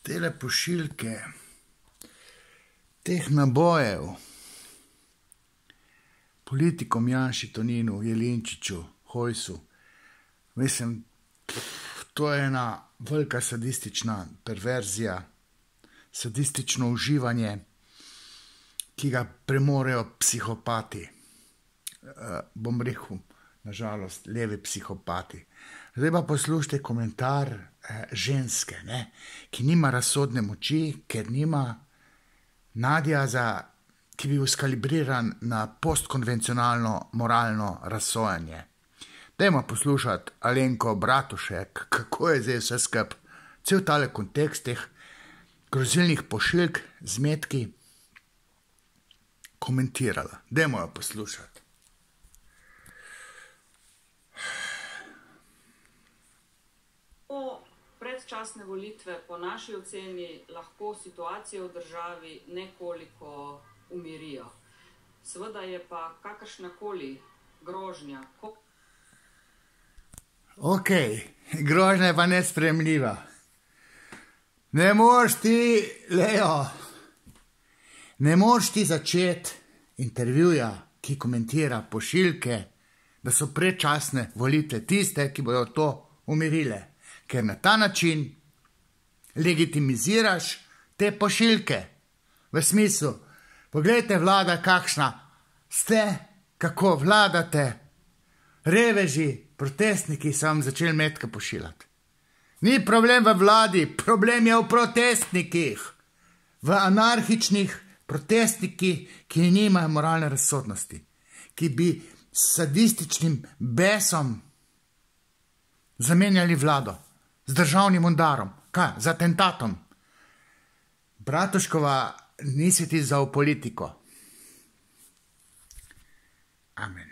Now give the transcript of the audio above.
Tele pošiljke teh nabojev politikom Janši, Toninu, Jelinčiču, Hojsu, mislim, to je ena velika sadistična perverzija, sadistično uživanje, ki ga premorejo psihopati. Bom rekel, nažalost, levi psihopati. Zdaj pa poslušajte komentar ženske, ne, ki nima razsodne moči, ker nima nadjaza, ki bi bil skalibriran na postkonvencionalno moralno razsojanje. Dajmo poslušati Alenko Bratušek, kako je zdaj vse skup, cel tale kontekst teh grozilnih pošiljk z metki komentirala. Dajmo jo poslušati. Predčasne volitve po naši oceni lahko situacijo v državi nekoliko umirijo. Seveda je pa kakršnakoli grožnja. Ok, grožnja je pa nesprejemljiva. Ne moreš ti, Leo, ne moreš ti začeti intervjuja, ki komentira pošiljke, da so predčasne volitve tiste, ki bodo to umirile. Ker na ta način legitimiziraš te pošiljke. V smislu, poglejte vlada kakšna ste, kako vladate, reveži, protestniki so vam začeli metke pošiljati. Ni problem v vladi, problem je v protestnikih, v anarhičnih protestnikih, ki nimajo moralne razsodnosti, ki bi s sadističnim besom zamenjali vlado. Z državnim udarom. Kaj? Z atentatom. Bratuškova, nisi ti za v politiko. Amen.